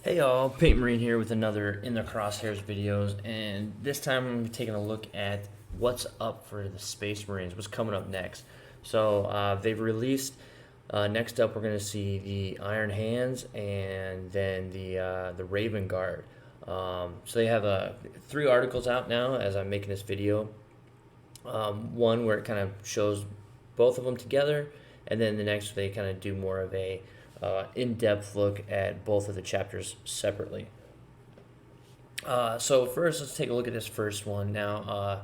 Hey y'all, Peyton Marine here with another In the Crosshairs videos, and this time I'm taking a look at what's up for the Space Marines, what's coming up next. So they've released, next up we're going to see the Iron Hands and then the Raven Guard. So they have three articles out now as I'm making this video. One where it kind of shows both of them together, and then the next they kind of do more of a in-depth look at both of the chapters separately. So first, let's take a look at this first one. Now,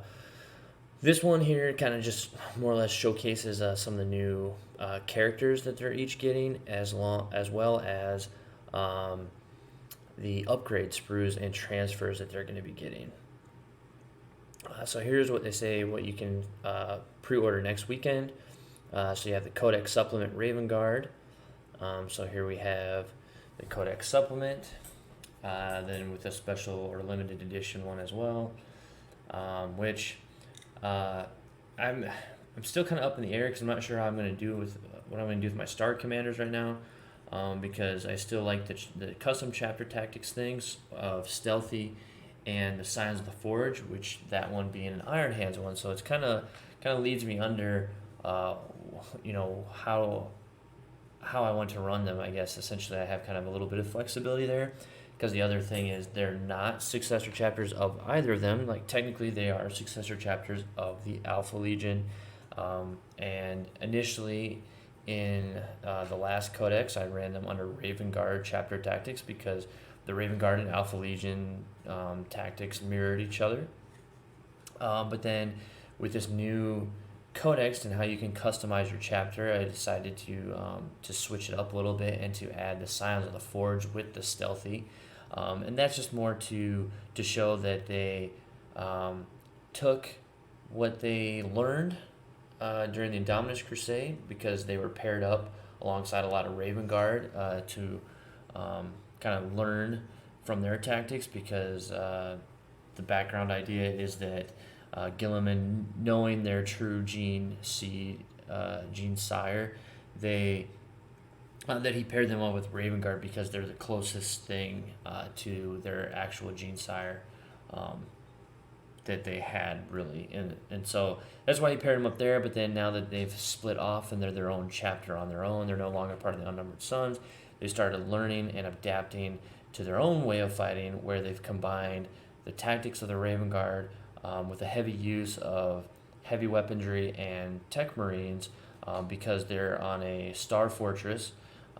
this one here kind of just more or less showcases some of the new characters that they're each getting, as well as the upgrade sprues and transfers that they're going to be getting. So here's what they say, what you can pre-order next weekend. So you have the Codex Supplement Raven Guard. So here we have the Codex Supplement, then with a special or limited edition one as well, which I'm still kind of up in the air because I'm not sure how I'm going to do with what I'm going to do with my Star Commanders right now, because I still like the custom chapter tactics things of Stealthy and the Signs of the Forge, which that one being an Iron Hands one. So it's kind of leads me under, how I want to run them. I guess essentially I have kind of a little bit of flexibility there, because the other thing is they're not successor chapters of either of them. Like technically they are successor chapters of the Alpha Legion, and initially in the last codex I ran them under Raven Guard chapter tactics because the Raven Guard and Alpha Legion tactics mirrored each other, but then with this new codex and how you can customize your chapter, I decided to switch it up a little bit and to add the Signs of the Forge with the Stealthy, and that's just more to show that they took what they learned during the Indominus Crusade, because they were paired up alongside a lot of Raven Guard to kind of learn from their tactics, because the background idea is that Gilliman, knowing their true gene sire, that he paired them all with Raven Guard because they're the closest thing to their actual gene sire that they had, really, and so that's why he paired them up there. But then now that they've split off and they're their own chapter on their own, they're no longer part of the Unnumbered Sons. They started learning and adapting to their own way of fighting, where they've combined the tactics of the Raven Guard with a heavy use of heavy weaponry and tech marines, because they're on a star fortress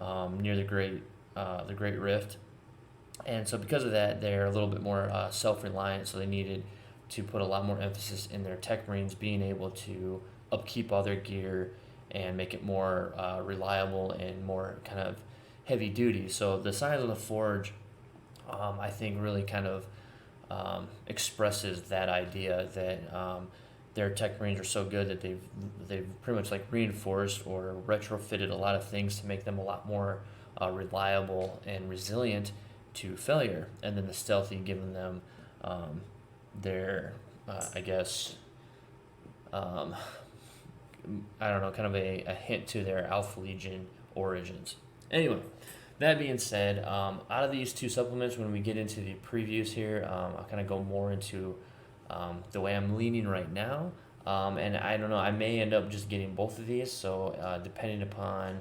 near the Great Rift, and so because of that, they're a little bit more self-reliant. So they needed to put a lot more emphasis in their tech marines being able to upkeep all their gear and make it more reliable and more kind of heavy duty. So the Signs of the Forge, I think, really kind of expresses that idea that their tech marines are so good that they've pretty much like reinforced or retrofitted a lot of things to make them a lot more reliable and resilient to failure, and then the Stealthy giving them their I guess I don't know, kind of a hint to their Alpha Legion origins. Anyway, that being said, out of these two supplements, when we get into the previews here, I'll kind of go more into the way I'm leaning right now. And I don't know, I may end up just getting both of these. So depending upon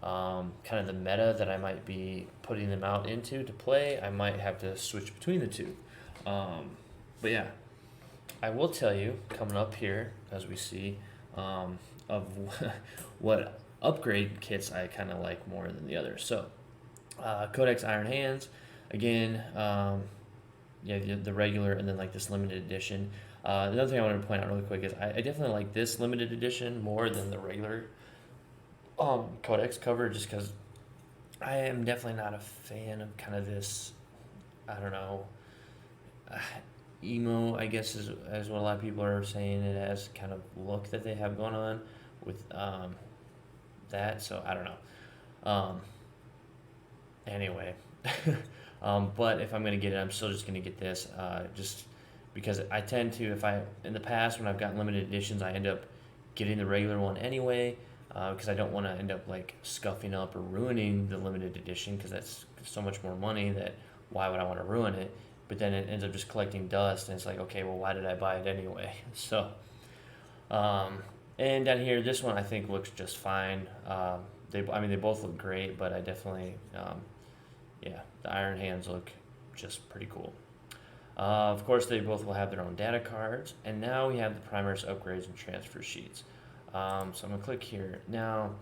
kind of the meta that I might be putting them out into to play, I might have to switch between the two. But yeah, I will tell you coming up here, as we see, of what upgrade kits I kind of like more than the others. So Codex Iron Hands, again, the regular, and then like this limited edition. Another thing I wanted to point out really quick is I definitely like this limited edition more than the regular Codex cover, just because I am definitely not a fan of kind of this, I don't know, emo, I guess is what a lot of people are saying it as, kind of look that they have going on with that. So I don't know. Anyway, but if I'm going to get it, I'm still just going to get this, just because I tend to, in the past when I've gotten limited editions, I end up getting the regular one anyway, because I don't want to end up like scuffing up or ruining the limited edition, because that's so much more money that why would I want to ruin it? But then it ends up just collecting dust, and it's like, okay, well, why did I buy it anyway? So, um, and down here, this one I think looks just fine. I mean, they both look great, but I definitely, yeah, the Iron Hands look just pretty cool. Of course, they both will have their own data cards, and now we have the Primaris upgrades and transfer sheets. So I'm gonna click here now.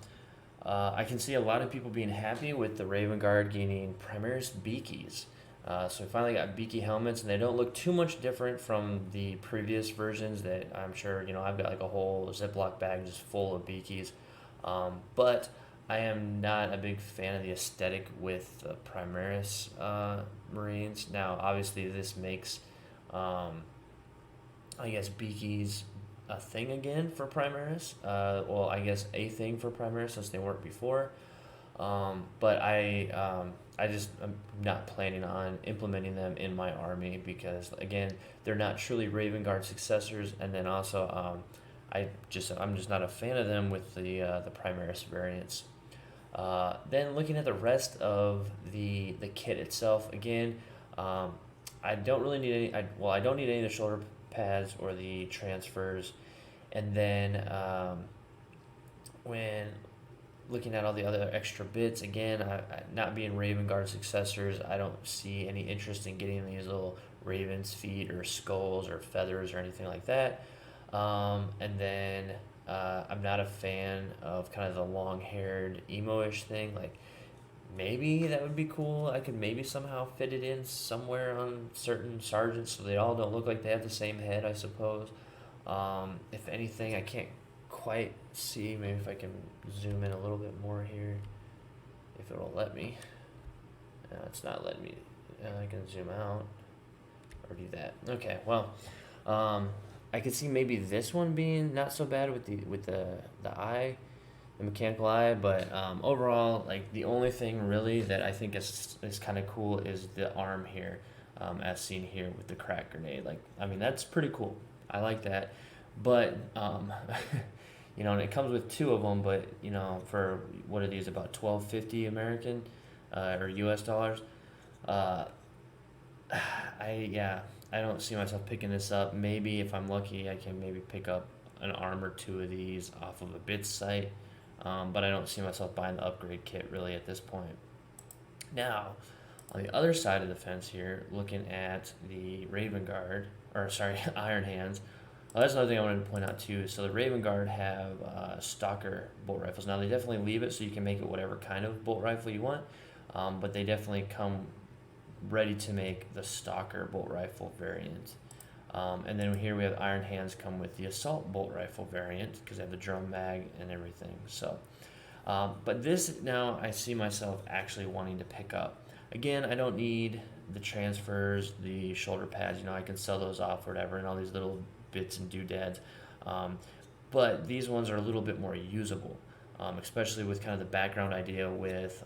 I can see a lot of people being happy with the Raven Guard gaining Primaris Beakies. So we finally got beaky helmets, and they don't look too much different from the previous versions that I'm sure, I've got like a whole Ziploc bag just full of beakies. But I am not a big fan of the aesthetic with the Primaris Marines. Now, obviously, this makes, I guess, beakies a thing again for Primaris. Well, I guess a thing for Primaris since they weren't before. But I'm not planning on implementing them in my army because again, they're not truly Raven Guard successors, and then also I'm just not a fan of them with the Primaris variants. Then looking at the rest of the kit itself, again, I don't really need any. I don't need any of the shoulder pads or the transfers, and then when looking at all the other extra bits, again, not being Raven Guard successors, I don't see any interest in getting these little ravens' feet or skulls or feathers or anything like that. And then I'm not a fan of kind of the long-haired emo-ish thing. Like, maybe that would be cool. I could maybe somehow fit it in somewhere on certain sergeants so they all don't look like they have the same head, I suppose. If anything, I can't quite see. Maybe if I can zoom in a little bit more here, if it'll let me. It's not letting me. I can zoom out or do that. Okay, well, I could see maybe this one being not so bad with the eye, the mechanical eye, but overall, like the only thing really that I think is kind of cool is the arm here, as seen here with the crack grenade. Like, I mean, that's pretty cool. I like that, but and it comes with two of them, but for what are these, about $12.50 American or US dollars? I don't see myself picking this up. Maybe if I'm lucky, I can maybe pick up an arm or two of these off of a bits site, but I don't see myself buying the upgrade kit really at this point. Now, on the other side of the fence here, looking at the Raven Guard, or sorry, Iron Hands. That's another thing I wanted to point out too. So the Raven Guard have stalker bolt rifles. Now they definitely leave it so you can make it whatever kind of bolt rifle you want, but they definitely come ready to make the stalker bolt rifle variant. And then here we have Iron Hands come with the assault bolt rifle variant because they have the drum mag and everything. So, but this now I see myself actually wanting to pick up. Again, I don't need the transfers, the shoulder pads. I can sell those off or whatever, and all these little bits and doodads, but these ones are a little bit more usable, especially with kind of the background idea with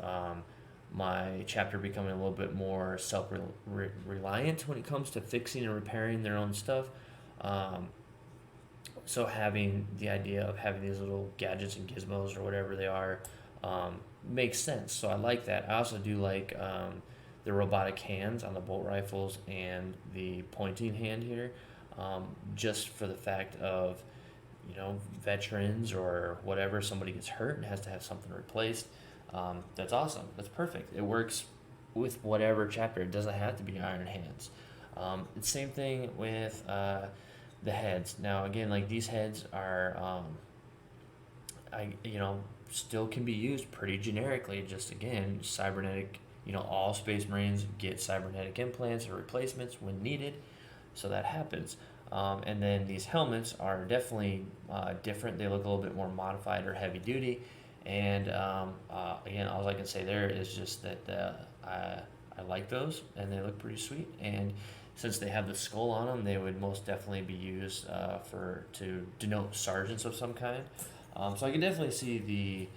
my chapter becoming a little bit more self-reliant when it comes to fixing and repairing their own stuff. So having the idea of having these little gadgets and gizmos or whatever they are makes sense. So I like that. I also do like the robotic hands on the bolt rifles and the pointing hand here. Just for the fact of, veterans or whatever, somebody gets hurt and has to have something replaced. That's awesome. That's perfect. It works with whatever chapter. It doesn't have to be Iron Hands. It's same thing with the heads. Now, again, like these heads are, still can be used pretty generically. Just again, cybernetic. All Space Marines get cybernetic implants or replacements when needed. So that happens. And then these helmets are definitely different. They look a little bit more modified or heavy duty. And again, all I can say there is just that I like those and they look pretty sweet. And since they have the skull on them, they would most definitely be used to denote sergeants of some kind. So I can definitely see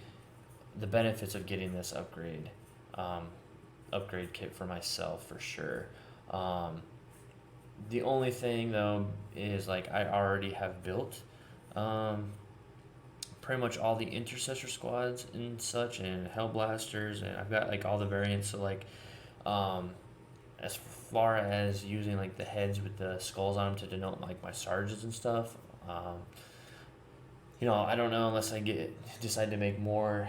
the benefits of getting this upgrade kit for myself for sure. The only thing though is like I already have built pretty much all the intercessor squads and such and hellblasters, and I've got like all the variants. So like Um, as far as using like the heads with the skulls on them to denote like my sergeants and stuff, I don't know unless I decide to make more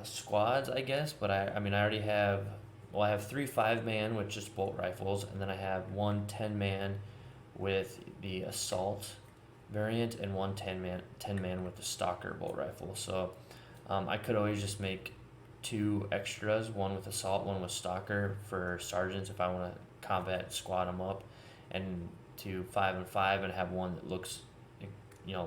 squads, I guess. But I mean, I already have. Well, I have 3 5-man with just bolt rifles, and then I have 1 10-man with the assault variant, and 1 10-man with the stalker bolt rifle. So I could always just make 2 extras, one with assault, one with stalker for sergeants if I want to combat squad them up, and to 5 and 5 and have one that looks,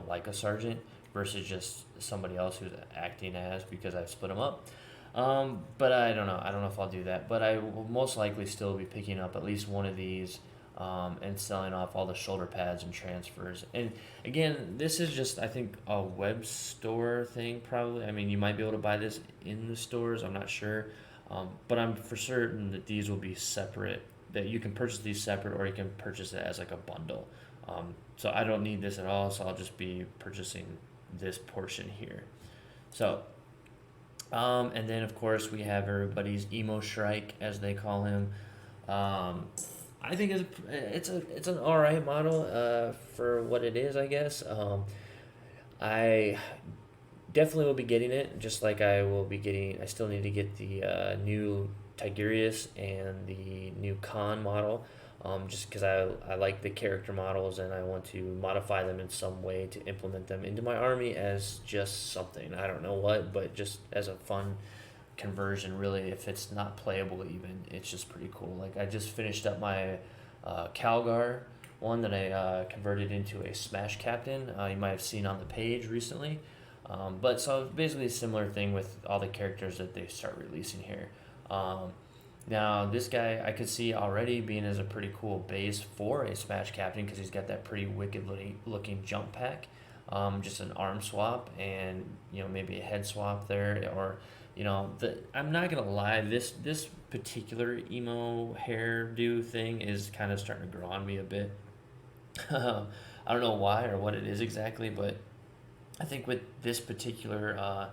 like a sergeant versus just somebody else who's acting as, because I split them up. But I don't know. I don't know if I'll do that. But I will most likely still be picking up at least one of these, and selling off all the shoulder pads and transfers. And again, this is just, I think, a web store thing probably. I mean, you might be able to buy this in the stores. I'm not sure. But I'm for certain that these will be separate, that you can purchase these separate, or you can purchase it as like a bundle. So I don't need this at all, so I'll just be purchasing this portion here. So, and then of course we have everybody's emo Shrike, as they call him. I think it's an all right model for what it is, I guess. I definitely will be getting it, just like I will be getting. I still need to get the new Tigurius and the new Khan model. Just because I like the character models and I want to modify them in some way to implement them into my army as just something. I don't know what, but just as a fun conversion, really. If it's not playable even, it's just pretty cool. Like, I just finished up my Calgar one that I converted into a Smash Captain. You might have seen on the page recently. But so basically a similar thing with all the characters that they start releasing here. Now, this guy I could see already being as a pretty cool base for a Smash Captain, because he's got that pretty wicked looking jump pack. Just an arm swap and, maybe a head swap there, or, I'm not going to lie, this particular emo hairdo thing is kind of starting to grow on me a bit. I don't know why or what it is exactly, but I think with this particular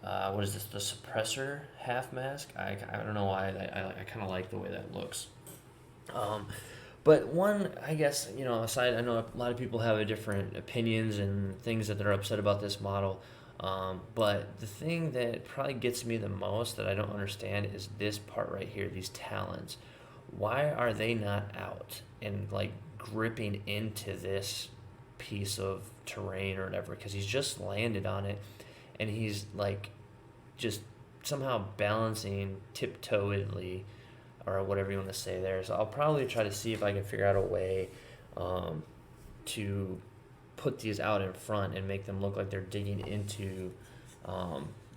what is this? The suppressor half mask. I don't know why. I kind of like the way that looks. But one, I guess, aside, I know a lot of people have different opinions and things that they're upset about this model. But the thing that probably gets me the most that I don't understand is this part right here, these talons. Why are they not out and like gripping into this piece of terrain or whatever? Because he's just landed on it. And he's like just somehow balancing tiptoedly, or whatever you want to say there. So I'll probably try to see if I can figure out a way to put these out in front and make them look like they're digging into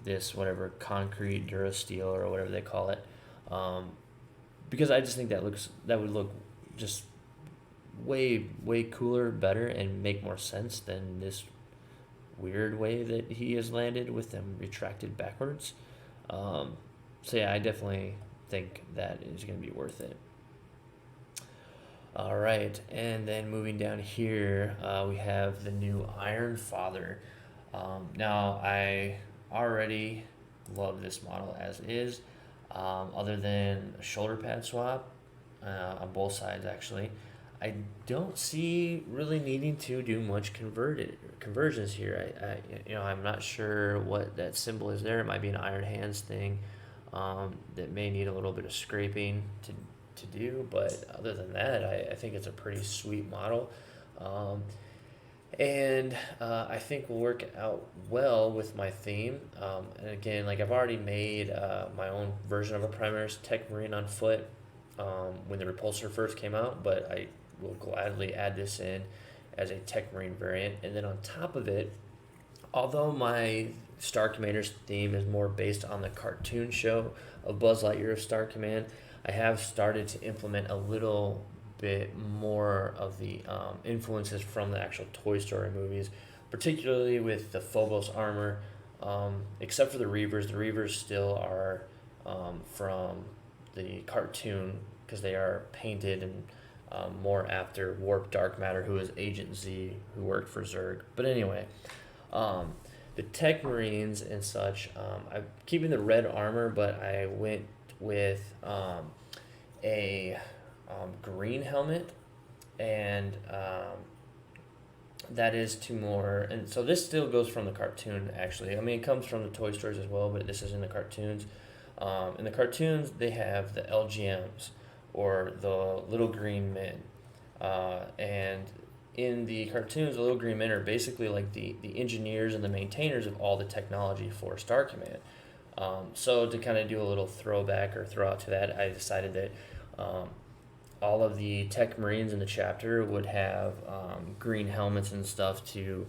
this whatever concrete Durasteel or whatever they call it. Because I just think that would look just way cooler, better, and make more sense than this weird way that he has landed with them retracted backwards. So yeah, I definitely think that is going to be worth it. All right, and then moving down here, we have the new Iron Father. Now, I already love this model as is, other than a shoulder pad swap on both sides, actually. I don't see really needing to do much conversions here. I'm not sure what that symbol is there. It might be an Iron Hands thing that may need a little bit of scraping to do, but other than that, I think it's a pretty sweet model, and I think will work out well with my theme. And again, like, I've already made my own version of a Primaris Tech Marine on foot when the Repulsor first came out, but I will gladly add this in as a Tech Marine variant. And then on top of it, although my Star Commander's theme is more based on the cartoon show of Buzz Lightyear of Star Command, I have started to implement a little bit more of the influences from the actual Toy Story movies, particularly with the Phobos armor, except for the Reavers. The Reavers still are from the cartoon, because they are painted and more after Warp Dark Matter, who is Agent Z, who worked for Zurg. But anyway, the Tech Marines and such, I'm keeping the red armor, but I went with a green helmet, and that is to more. And so this still goes from the cartoon, actually. I mean, it comes from the toy stores as well, but this is in the cartoons. In the cartoons, they have the LGMs, or the Little Green Men. And in the cartoons, the Little Green Men are basically like the engineers and the maintainers of all the technology for Star Command. So to kind of do a little throwback or throw out to that, I decided that all of the Tech Marines in the chapter would have green helmets and stuff to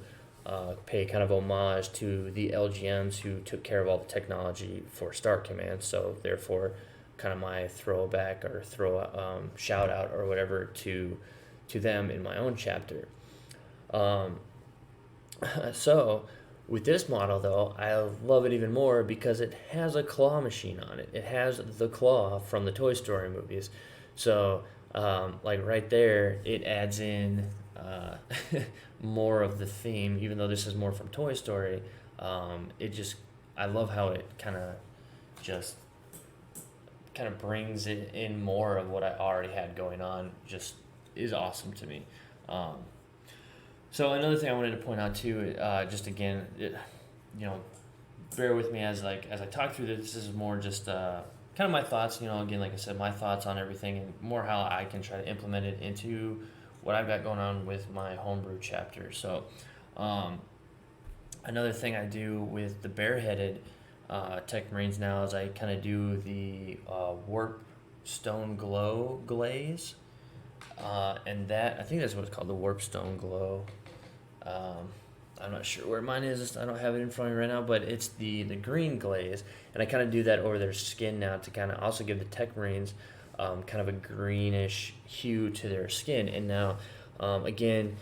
pay kind of homage to the LGMs who took care of all the technology for Star Command. So therefore, kind of my throwback or shout out or whatever to them in my own chapter. So with this model, though, I love it even more because it has a claw machine on it. It has the claw from the Toy Story movies. So, like right there, it adds in more of the theme, even though this is more from Toy Story. I love how it kind of brings it in more of what I already had going on. Just is awesome to me. So another thing I wanted to point out too, just again, bear with me as I talk through this. This is more just kind of my thoughts. Again, like I said, my thoughts on everything, and more how I can try to implement it into what I've got going on with my homebrew chapter. So another thing I do with the bareheaded Tech Marines now is I kind of do the warp stone glow glaze. And that, I think that's what it's called, the warp stone glow. I'm not sure where mine is. I don't have it in front of me right now, but it's the green glaze, and I kind of do that over their skin now to kind of also give the Tech Marines kind of a greenish hue to their skin. And now, again,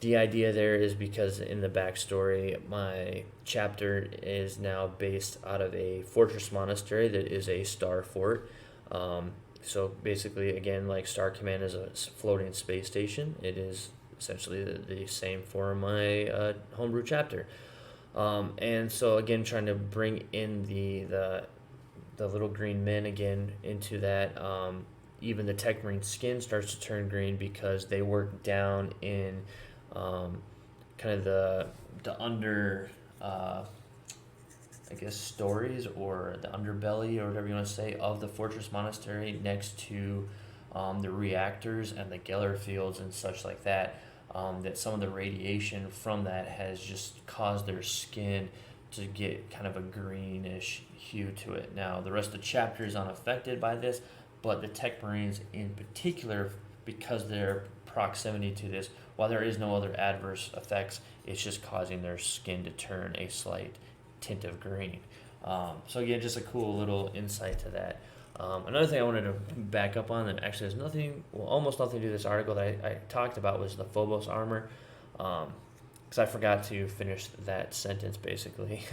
the idea there is because in the backstory, my chapter is now based out of a fortress monastery that is a star fort. So basically, again, like Star Command is a floating space station, it is essentially the same for my homebrew chapter. And so again, trying to bring in the Little Green Men again into that. Even the Tech Marine skin starts to turn green because they work down in kind of the under stories, or the underbelly, or whatever you want to say, of the Fortress Monastery, next to the reactors and the Geller fields and such like that, that some of the radiation from that has just caused their skin to get kind of a greenish hue to it. Now, the rest of the chapter is unaffected by this, but the Tech Marines in particular, because of their proximity to this, while there is no other adverse effects, it's just causing their skin to turn a slight tint of green. So again, just a cool little insight to that. Another thing I wanted to back up on that actually has almost nothing to do with this article that I talked about, was the Phobos armor, because I forgot to finish that sentence basically.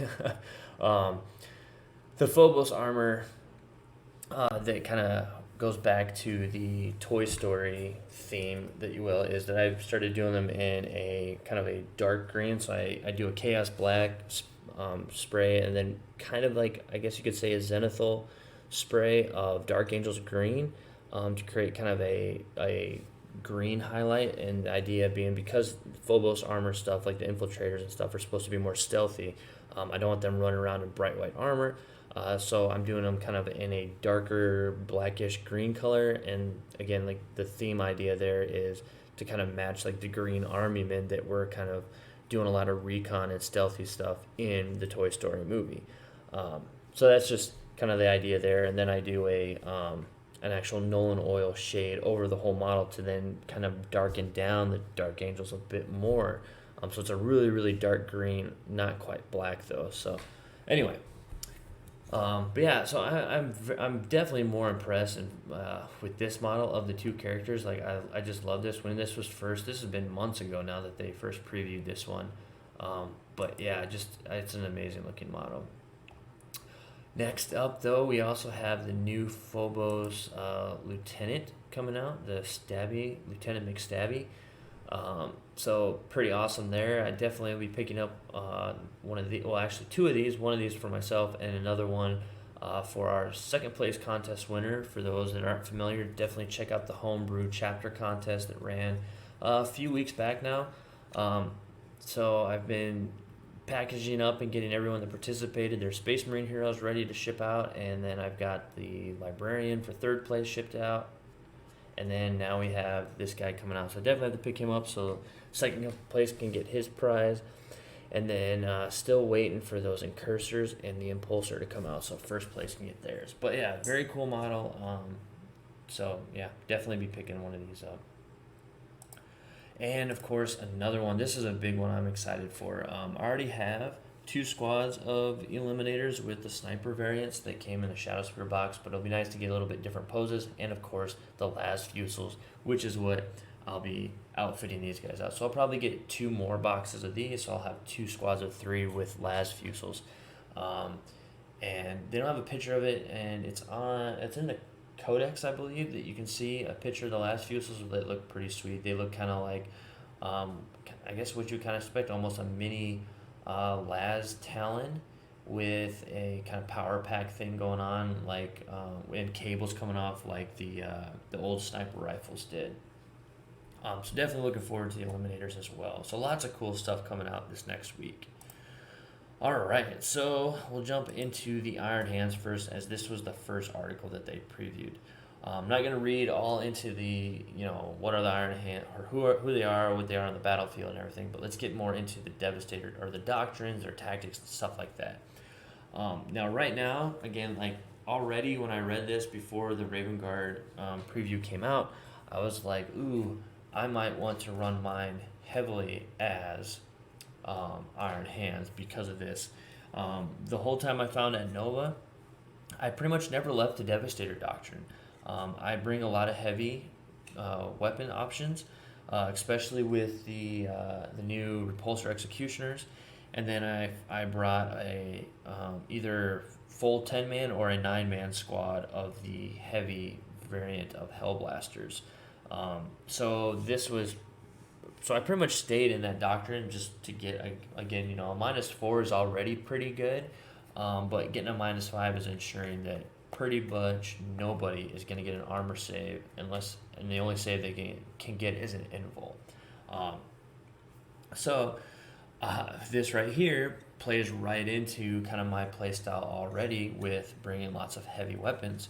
The Phobos armor, that kind of goes back to the Toy Story theme, that you will, is that I've started doing them in a kind of a dark green. So I do a Chaos Black spray, and then kind of like, I guess you could say, a Zenithal spray of Dark Angels green, to create kind of a green highlight. And the idea being, because Phobos armor stuff like the infiltrators and stuff are supposed to be more stealthy, I don't want them running around in bright white armor. So I'm doing them kind of in a darker blackish green color. And again, like the theme idea there is to kind of match like the green army men that were kind of doing a lot of recon and stealthy stuff in the Toy Story movie. So that's just kind of the idea there. And then I do an actual Nolan oil shade over the whole model to then kind of darken down the Dark Angels a bit more. So it's a really, really dark green, not quite black though. So anyway, but yeah, so I'm definitely more impressed with this model of the two characters. Like I just love this. When this was first, this has been months ago now that they first previewed this one. But yeah, it's an amazing looking model. Next up, though, we also have the new Phobos Lieutenant coming out, the Lieutenant McStabby. So pretty awesome there. I definitely will be picking up two of these, one of these for myself, and another one For our second place contest winner, for those that aren't familiar, definitely check out the Homebrew Chapter contest that ran a few weeks back now. So I've been packaging up and getting everyone that participated their Space Marine heroes ready to ship out, and then I've got the Librarian for third place shipped out, and then now we have this guy coming out. So I definitely have to pick him up so second place can get his prize. And then still waiting for those incursors and the impulsor to come out so first place can get theirs. But yeah, very cool model. So yeah, definitely be picking one of these up. And of course, another one. This is a big one I'm excited for. I already have 2 squads of eliminators with the sniper variants that came in the Shadow Spear box, but it'll be nice to get a little bit different poses. And of course, the Las Fusils, which is what I'll be outfitting these guys out. So I'll probably get 2 more boxes of these. So I'll have 2 squads of 3 with Las Fusils. And they don't have a picture of it, and it's in the Codex, I believe, that you can see a picture of the Las Fusils that look pretty sweet. They look kind of like, I guess what you kind of expect, almost a mini Las Talon with a kind of power pack thing going on, like and cables coming off like the old sniper rifles did. So definitely looking forward to the Eliminators as well. So lots of cool stuff coming out this next week. All right, so we'll jump into the Iron Hands first, as this was the first article that they previewed. I'm not going to read all into the, what are the Iron Hands, or who they are, what they are on the battlefield and everything, but let's get more into the Devastator, or the doctrines, or tactics, and stuff like that. Now, right now, again, like already when I read this before the Raven Guard preview came out, I was like, ooh, I might want to run mine heavily as Iron Hands because of this. The whole time I found at Nova, I pretty much never left the Devastator Doctrine. I bring a lot of heavy weapon options, especially with the new Repulsor Executioners, and then I brought a either full 10-man or a 9-man squad of the heavy variant of Hellblasters. So I pretty much stayed in that doctrine just to get, again, a -4 is already pretty good, but getting a -5 is ensuring that pretty much nobody is going to get an armor save and the only save they can get is an invul. This right here plays right into kind of my play style already with bringing lots of heavy weapons.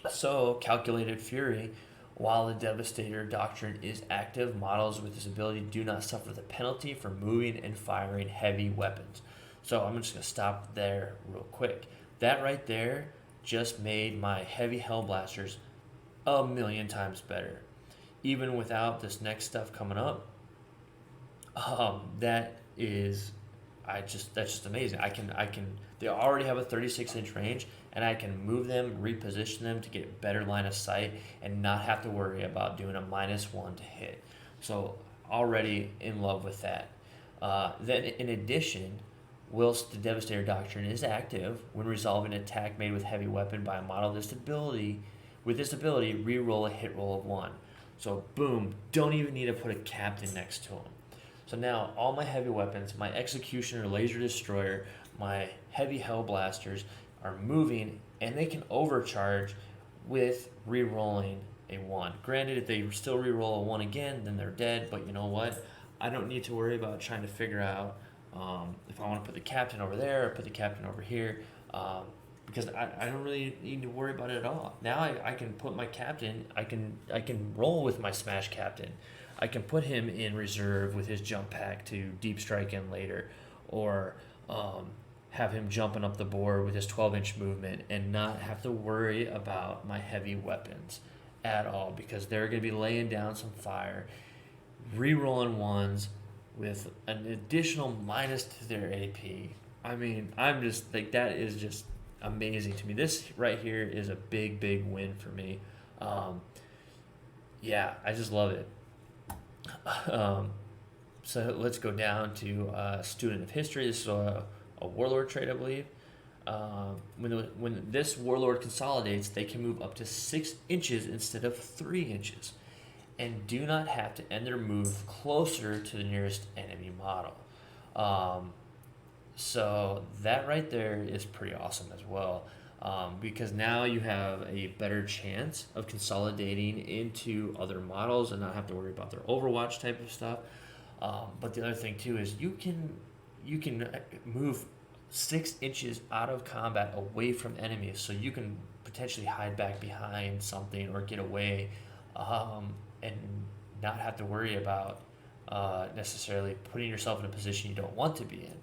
So Calculated Fury, while the Devastator Doctrine is active, models with this ability do not suffer the penalty for moving and firing heavy weapons. So I'm just going to stop there real quick. That right there just made my heavy Hellblasters a million times better. Even without this next stuff coming up, that's just amazing. They already have a 36-inch range, and I can move them, reposition them to get better line of sight and not have to worry about doing a -1 to hit. So already in love with that. Then in addition, whilst the Devastator Doctrine is active, when resolving an attack made with heavy weapon by a model with this ability, re-roll a hit roll of 1. So boom, don't even need to put a captain next to them. So now all my heavy weapons, my Executioner, Laser Destroyer, my heavy Hellblasters are moving, and they can overcharge with re-rolling a 1. Granted, if they still re-roll a 1 again, then they're dead, but you know what? I don't need to worry about trying to figure out if I want to put the captain over there or put the captain over here, because I don't really need to worry about it at all. Now I can put my captain, I can roll with my Smash Captain. I can put him in reserve with his jump pack to deep strike in later, or have him jumping up the board with his 12-inch movement and not have to worry about my heavy weapons at all, because they're going to be laying down some fire, re-rolling 1s with an additional minus to their AP. I mean, I'm just like, that is just amazing to me. This right here is a big, big win for me. Yeah, I just love it. So let's go down to Student of History. This is a Warlord trait, I believe. When this Warlord consolidates, they can move up to 6 inches instead of 3 inches, and do not have to end their move closer to the nearest enemy model. So that right there is pretty awesome as well, because now you have a better chance of consolidating into other models and not have to worry about their Overwatch type of stuff. But the other thing too is you can move 6 inches out of combat away from enemies, so you can potentially hide back behind something or get away, and not have to worry about necessarily putting yourself in a position you don't want to be in.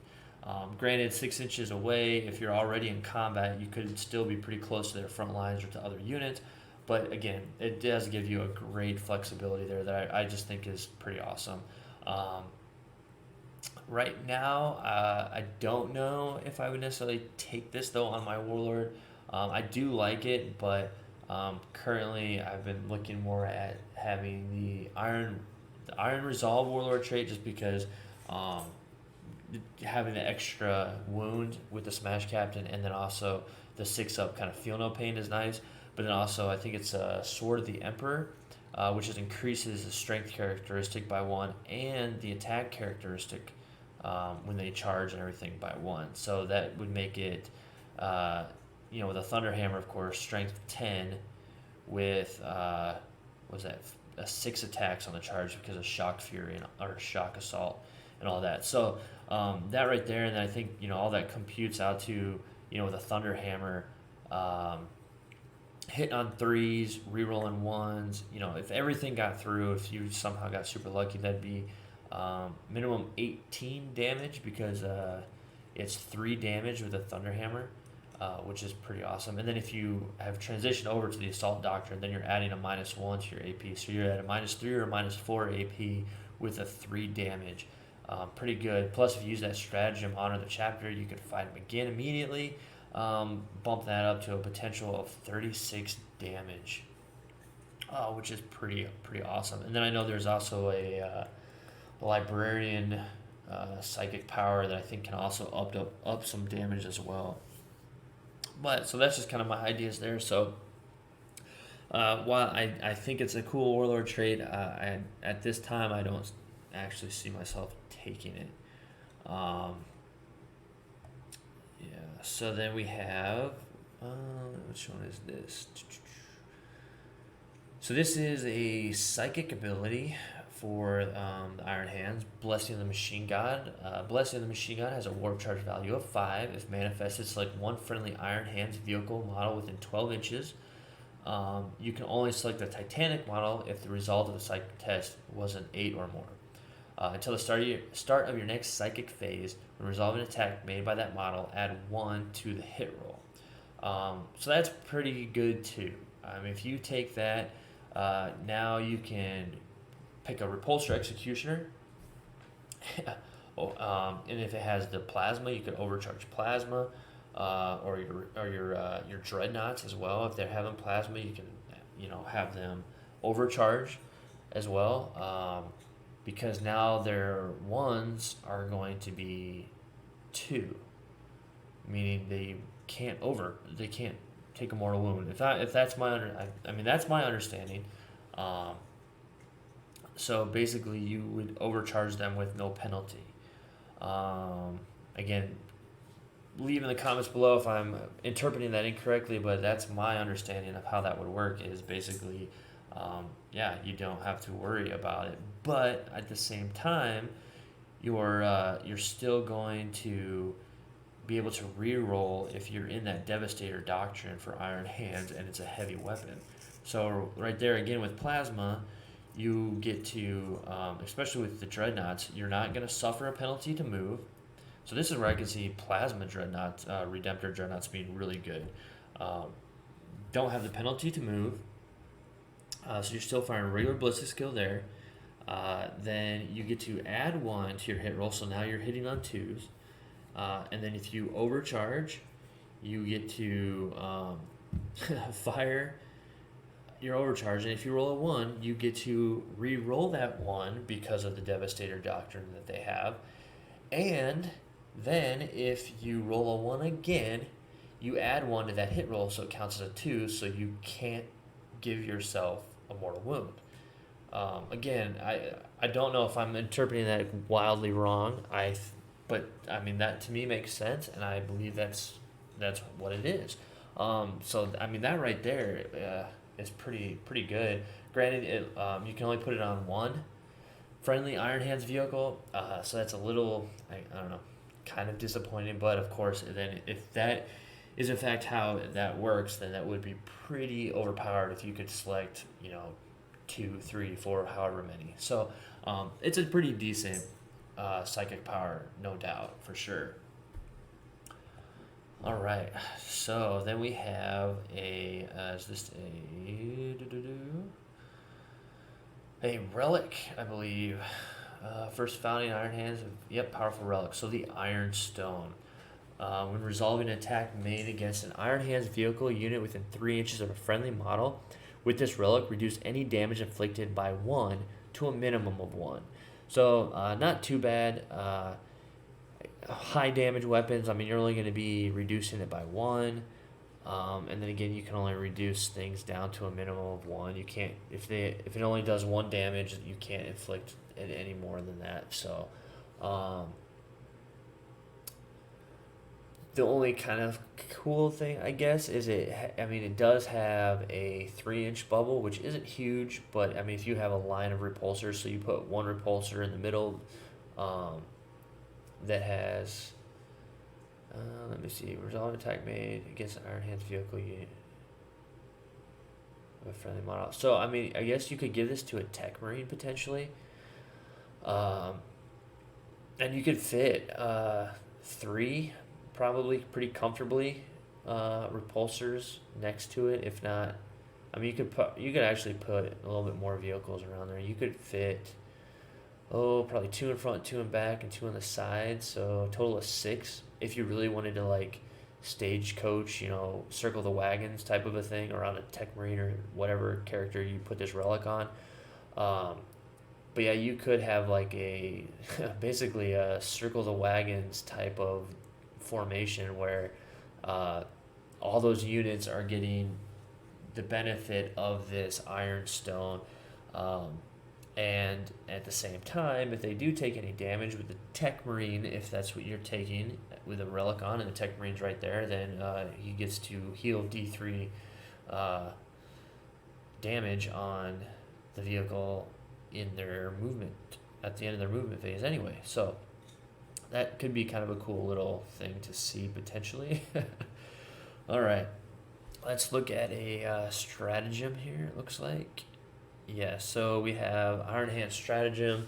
Granted, 6 inches away, if you're already in combat, you could still be pretty close to their front lines or to other units. But again, it does give you a great flexibility there that I just think is pretty awesome. Um, right now, I don't know if I would necessarily take this though on my Warlord. I do like it, but currently I've been looking more at having the Iron Resolve Warlord trait just because. Um, Having the extra wound with the Smash Captain, and then also the 6-up kind of feel no pain is nice. But then also, I think it's a Sword of the Emperor, which is increases the strength characteristic by 1 and the attack characteristic when they charge and everything by 1. So that would make it, with a Thunder Hammer, of course, strength 10 with, what was that, 6 attacks on the charge because of Shock Fury or Shock Assault and all that. So that right there, and I think all that computes out to with a Thunder Hammer, hitting on 3s, rerolling 1s. If everything got through, if you somehow got super lucky, that'd be minimum 18 damage because it's 3 damage with a Thunder Hammer, which is pretty awesome. And then if you have transitioned over to the Assault Doctrine, then you're adding a -1 to your AP, so you're at a -3 or a -4 AP with a 3 damage. Pretty good. Plus, if you use that stratagem, Honor the Chapter, you can fight him again immediately. Bump that up to a potential of 36 damage, which is pretty awesome. And then I know there's also a Librarian Psychic Power that I think can also up some damage as well. But so that's just kind of my ideas there. So while I think it's a cool Warlord trait, at this time I don't actually see myself taking it. So then we have which one is this? So this is a psychic ability for the Iron Hands, Blessing of the Machine God. Blessing of the Machine God has a warp charge value of 5. If manifested, select one friendly Iron Hands vehicle model within 12 inches. You can only select the Titanic model if the result of the psychic test was an 8 or more. Until the start of your next psychic phase, when resolving an attack made by that model, add 1 to the hit roll. So that's pretty good too. If you take that, now you can pick a Repulsor Executioner. And if it has the Plasma, you could overcharge Plasma, or your Dreadnoughts as well. If they're having Plasma, you can have them overcharge as well. Because now their 1s are going to be 2, meaning they can't take a mortal wound. If that's that's my understanding. So basically, you would overcharge them with no penalty. Again, leave in the comments below if I'm interpreting that incorrectly, but that's my understanding of how that would work. Is basically, you don't have to worry about it. But at the same time, you're still going to be able to re-roll if you're in that Devastator Doctrine for Iron Hands and it's a heavy weapon. So right there again with Plasma, you get to, especially with the Dreadnoughts, you're not going to suffer a penalty to move. So this is where I can see Plasma Dreadnoughts, Redemptor Dreadnoughts being really good. Don't have the penalty to move. So you're still firing regular ballistic skill there. Then you get to add 1 to your hit roll, so now you're hitting on 2s. And then if you overcharge, you get to fire your overcharge. And if you roll a 1, you get to re-roll that 1 because of the Devastator Doctrine that they have. And then if you roll a 1 again, you add 1 to that hit roll, so it counts as a 2, so you can't give yourself a mortal wound. Again, I don't know if I'm interpreting that wildly wrong. I but I mean that to me makes sense, and I believe that's what it is. So I mean that right there is pretty good. Granted, you can only put it on one friendly Iron Hands vehicle, so that's a little I don't know, kind of disappointing. But of course, then if that is in fact how that works, then that would be pretty overpowered if you could select, two, three, four, however many. So it's a pretty decent psychic power, no doubt, for sure. All right, so then we have is this a relic, I believe. First founding Iron Hands. Yep, powerful relic. So the Iron Stone. When resolving an attack made against an Iron Hands vehicle unit within 3 inches of a friendly model, with this relic, reduce any damage inflicted by 1 to a minimum of 1. So, not too bad. High damage weapons, I mean, you're only going to be reducing it by 1. And then again, you can only reduce things down to a minimum of 1. You can't, if it only does 1 damage, you can't inflict it any more than that. So, the only kind of cool thing, I guess, is it does have a 3-inch bubble, which isn't huge, but I mean, if you have a line of repulsors, so you put one repulsor in the middle, that has, let me see, resolve attack made against an Iron Hands vehicle unit of a friendly model. So, I mean, I guess you could give this to a Tech Marine potentially. And you could fit 3 probably pretty comfortably repulsors next to it. If not, I mean, you could actually put a little bit more vehicles around there. You could fit probably 2 in front, 2 in back, and 2 on the side. So a total of 6. If you really wanted to like stagecoach, circle the wagons type of a thing around a Tech Marine or whatever character you put this relic on. But yeah, you could have like a basically a circle the wagons type of formation where all those units are getting the benefit of this Iron Stone. And at the same time, if they do take any damage with the Tech Marine, if that's what you're taking with a relic on, and the Tech Marine's right there, then he gets to heal D3 damage on the vehicle in their movement, at the end of their movement phase anyway. So that could be kind of a cool little thing to see potentially. All right, let's look at a stratagem here, it looks like. Yeah, so we have Iron Hand Stratagem,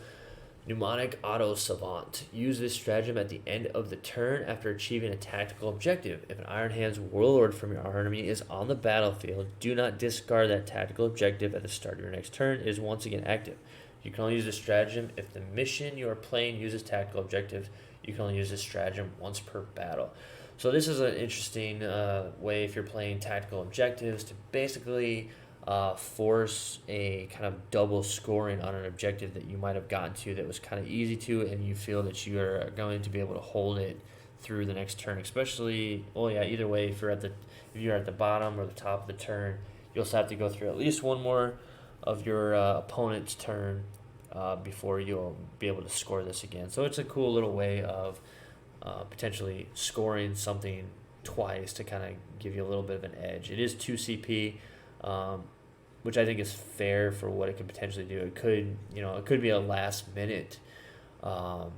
Mnemonic Auto Savant. Use this stratagem at the end of the turn after achieving a tactical objective. If an Iron Hands Warlord from your army is on the battlefield, do not discard that tactical objective at the start of your next turn. It is once again active. You can only use this stratagem if the mission you are playing uses tactical objectives. You can only use this stratagem once per battle. So this is an interesting way if you're playing tactical objectives to basically force a kind of double scoring on an objective that you might have gotten to that was kind of easy to, and you feel that you are going to be able to hold it through the next turn. Especially, either way, if you're at the bottom or the top of the turn, you'll also have to go through at least one more of your opponent's turn before you'll be able to score this again. So it's a cool little way of potentially scoring something twice to kind of give you a little bit of an edge. It is 2 CP. Which I think is fair for what it could potentially do. It could be a last minute kind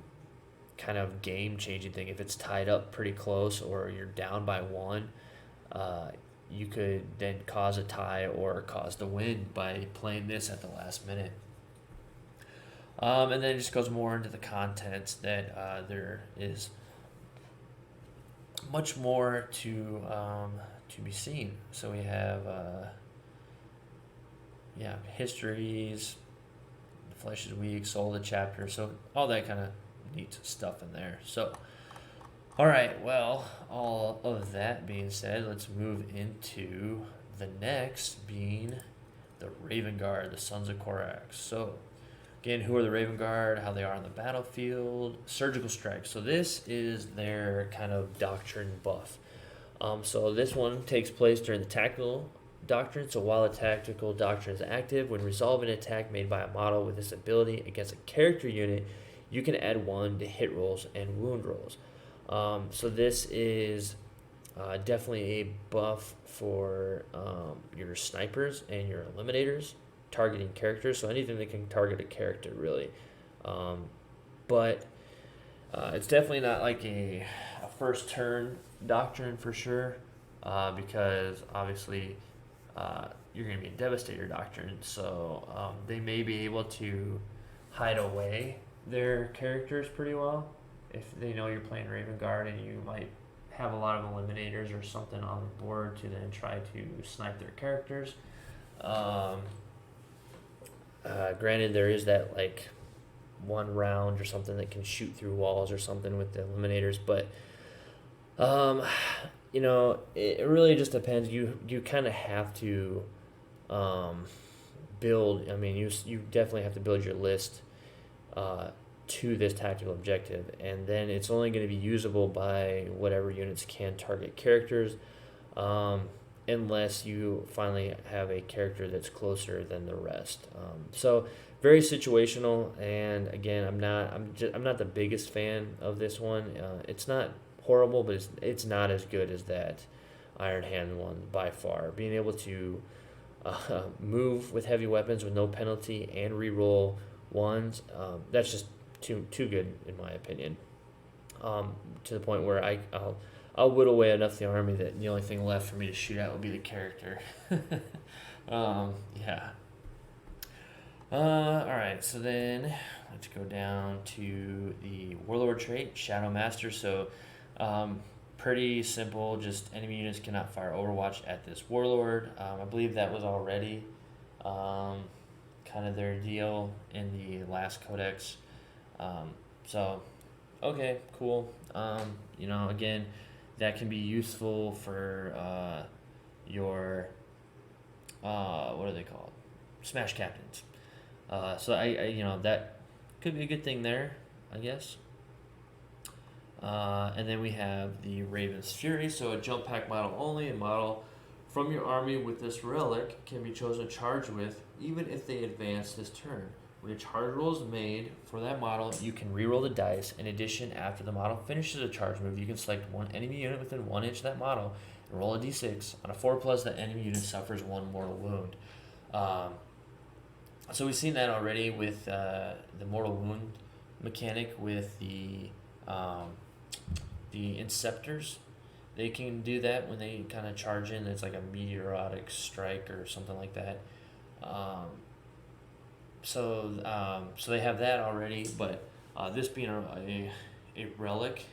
of game changing thing. If it's tied up pretty close or you're down by 1, you could then cause a tie or cause the win by playing this at the last minute. And then it just goes more into the contents that there is much more to be seen. So we have histories, the Flesh is Weak, Soul of the Chapter, so all that kind of neat stuff in there. So, all right, well, all of that being said, let's move into the next being the Raven Guard, the Sons of Korax. So, again, who are the Raven Guard, how they are on the battlefield, surgical strike. So this is their kind of doctrine buff. So this one takes place during the tactical doctrine. So while a tactical doctrine is active, when resolving an attack made by a model with this ability against a character unit, you can add 1 to hit rolls and wound rolls. So this is definitely a buff for your snipers and your eliminators, targeting characters. So anything that can target a character, really. But it's definitely not like a first turn doctrine for sure, because obviously you're going to be a Devastator doctrine. So they may be able to hide away their characters pretty well if they know you're playing Raven Guard, and you might have a lot of eliminators or something on the board to then try to snipe their characters. Granted, there is that like 1 round or something that can shoot through walls or something with the eliminators, but it really just depends. You kind of have to build. I mean, you definitely have to build your list to this tactical objective, and then it's only going to be usable by whatever units can target characters, unless you finally have a character that's closer than the rest. So very situational, and again, I'm not the biggest fan of this one. It's not horrible, but it's not as good as that Iron Hand one by far. Being able to move with heavy weapons with no penalty and reroll ones, that's just too good in my opinion. To the point where I'll whittle away enough of the army that the only thing left for me to shoot at will be the character. Yeah. All right, so then let's go down to the Warlord trait, Shadow Master. So pretty simple, just enemy units cannot fire Overwatch at this Warlord. I believe that was already kind of their deal in the last codex. So, okay, cool. Again, that can be useful for your, what are they called? Smash Captains. So that could be a good thing there, I guess. And then we have the Raven's Fury. So a jump pack model only, a model from your army with this relic can be chosen to charge with, even if they advance this turn. When a charge roll is made for that model, you can reroll the dice. In addition, after the model finishes a charge move, you can select 1 enemy unit within 1 inch of that model and roll a d6. On a 4+, that enemy unit suffers 1 mortal wound. So we've seen that already with the mortal wound mechanic with the Inceptors. They can do that when they kind of charge in. It's like a meteoric strike or something like that. So they have that already, but this being a relic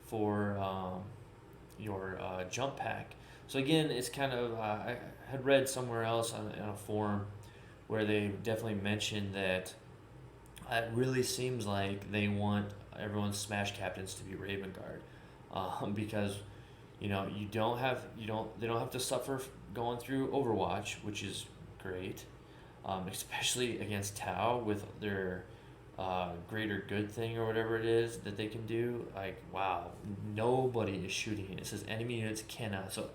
for your jump pack. So again, it's kind of I had read somewhere else on a forum where they definitely mentioned that it really seems like they want everyone's Smash Captains to be Raven Guard, because they don't have to suffer going through Overwatch, which is great. Especially against Tau with their greater good thing or whatever it is that they can do. Like, wow, nobody is shooting. It says enemy units cannot. So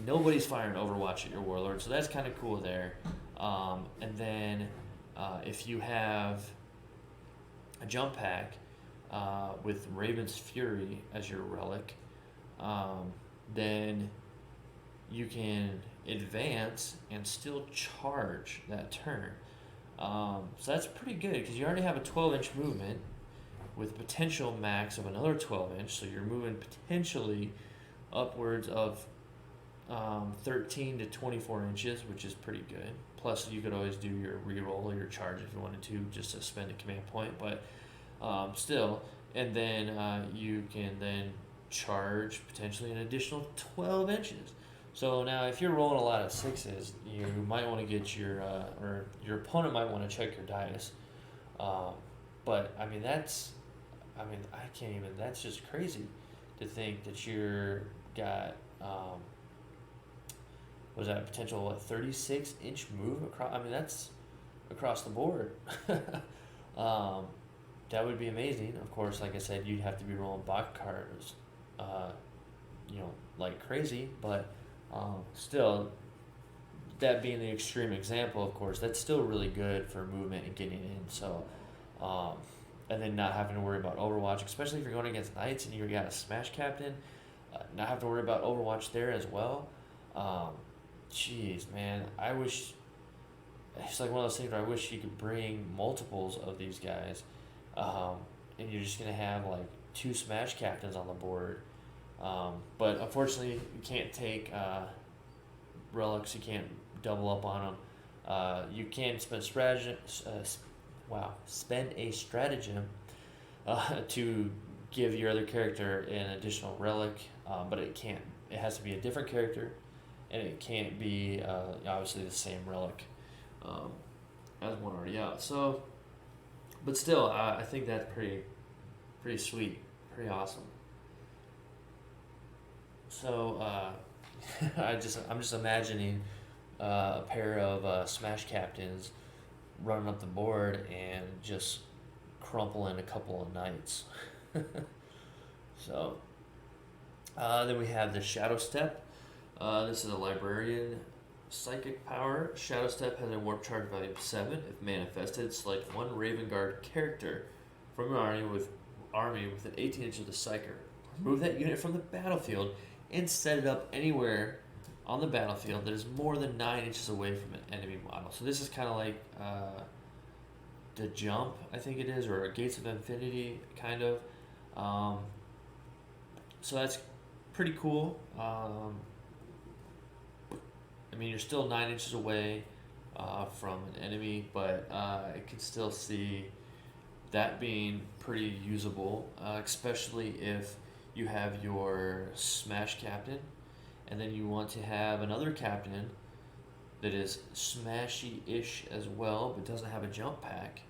nobody's firing Overwatch at your Warlord. So that's kind of cool there. And then if you have a jump pack with Raven's Fury as your relic, then you can advance and still charge that turn. So that's pretty good because you already have a 12-inch movement with potential max of another 12-inch, so you're moving potentially upwards of 13 to 24 inches, which is pretty good. Plus, you could always do your reroll or your charge if you wanted to, just to spend a command point, but still. And then you can then charge potentially an additional 12 inches. So now, if you're rolling a lot of 6s, you might want to get or your opponent might want to check your dice. But I can't even. That's just crazy to think that you're got. Was that potential 36-inch move across? I mean, that's across the board. That would be amazing. Of course, like I said, you'd have to be rolling box cards, like crazy, but. Still, that being the extreme example, of course, that's still really good for movement and getting in. So, and then not having to worry about Overwatch, especially if you're going against Knights and you got a Smash Captain, not have to worry about Overwatch there as well. Um, Jeez, man, I wish it's like one of those things where I wish you could bring multiples of these guys, um, and you're just gonna have like two Smash Captains on the board. But unfortunately, you can't take relics. You can't double up on them. You can spend spend a stratagem to give your other character an additional relic, but it can't. It has to be a different character, and it can't be obviously the same relic as one already out. So, but still, I think that's pretty sweet, pretty awesome. So I'm just imagining a pair of Smash Captains running up the board and just crumpling a couple of knights. So then we have the Shadow Step. This is a librarian psychic power. Shadow Step has a warp charge value of 7. If manifested, select one Raven Guard character from your army within 18 inches of the psyker. Remove that unit from the battlefield and set it up anywhere on the battlefield that is more than 9 inches away from an enemy model. So this is kind of like the Jump, I think it is, or Gates of Infinity, kind of. So that's pretty cool. I mean, you're still 9 inches away from an enemy, but I can still see that being pretty usable, especially if you have your Smash Captain, and then you want to have another captain that is smashy-ish as well, but doesn't have a jump pack.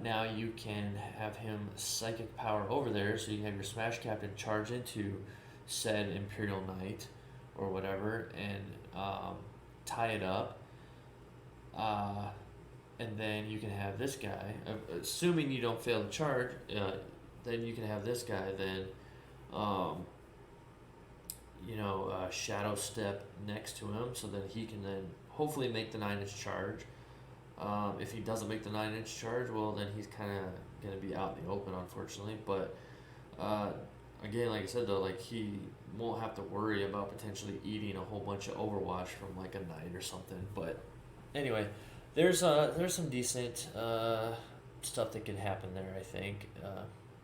Now you can have him psychic power over there, so you can have your Smash Captain charge into said Imperial Knight or whatever, and tie it up. And then you can have this guy, assuming you don't fail the charge, then you can have this guy then, Shadow Step next to him, so that he can then hopefully make the 9-inch charge. If he doesn't make the 9-inch charge, well, then he's kind of going to be out in the open, unfortunately. But again, like I said, though, like he won't have to worry about potentially eating a whole bunch of Overwatch from like a Knight or something. But anyway, there's some decent stuff that can happen there, I think.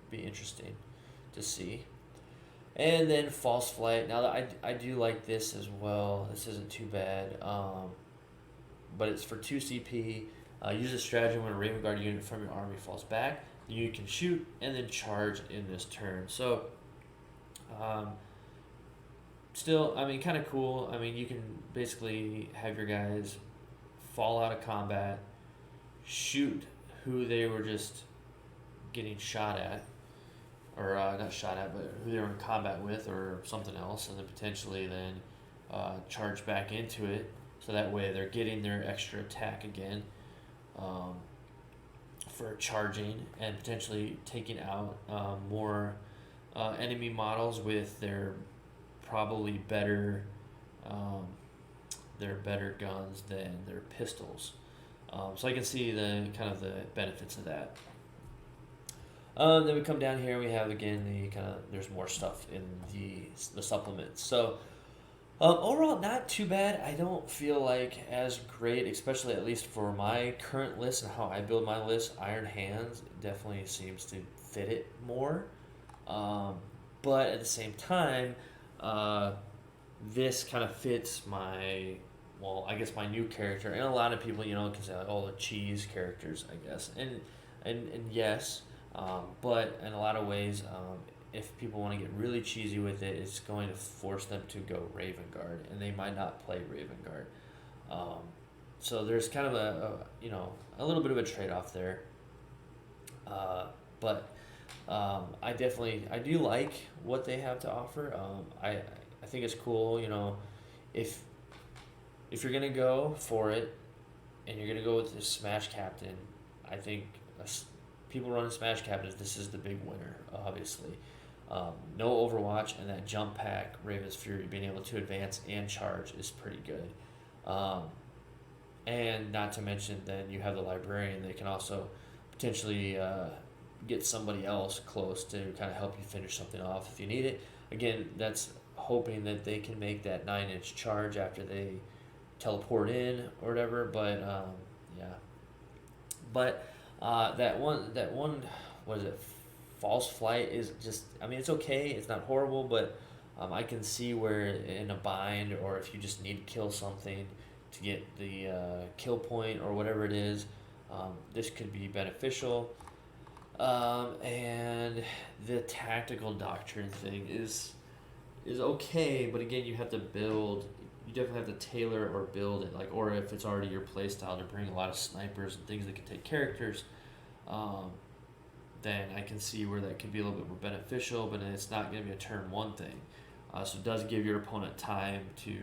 Be interesting to see. And then False Flight. Now, I do like this as well. This isn't too bad. But it's for 2 CP. Use a strategy when a Raven Guard unit from your army falls back. You can shoot and then charge in this turn. So, still, I mean, kind of cool. I mean, you can basically have your guys fall out of combat, shoot who they were just getting shot at, or not shot at, but who they were in combat with, or something else, and then potentially then charge back into it. So that way they're getting their extra attack again for charging, and potentially taking out more enemy models with their probably better guns than their pistols. So I can see the kind of the benefits of that. Then we come down here. We have again there's more stuff in the supplements. So overall, not too bad. I don't feel like as great, especially at least for my current list and how I build my list. Iron Hands definitely seems to fit it more. But at the same time, this kind of fits my new character, and a lot of people, can say like, the cheese characters, I guess, and yes, but in a lot of ways, if people want to get really cheesy with it, it's going to force them to go Raven Guard, and they might not play Raven Guard. So there's kind of a little bit of a trade-off there. But I do like what they have to offer. I think it's cool, if you're gonna go for it, and you're gonna go with the Smash Captain, I think people running Smash Captains, this is the big winner, obviously. No Overwatch, and that jump pack, Raven's Fury, being able to advance and charge is pretty good. And not to mention, then you have the Librarian that can also potentially get somebody else close to kind of help you finish something off if you need it. Again, that's hoping that they can make that 9-inch charge after they teleport in or whatever. But yeah, but that one, what is it? False flight is just. I mean, it's okay. It's not horrible, but I can see where in a bind or if you just need to kill something to get the kill point or whatever it is, this could be beneficial. And the tactical doctrine thing is okay, but again, you have to build. You definitely have to tailor or build it, like, or if it's already your playstyle to bring a lot of snipers and things that can take characters, um, then I can see where that could be a little bit more beneficial. But it's not going to be a turn one thing, so it does give your opponent time to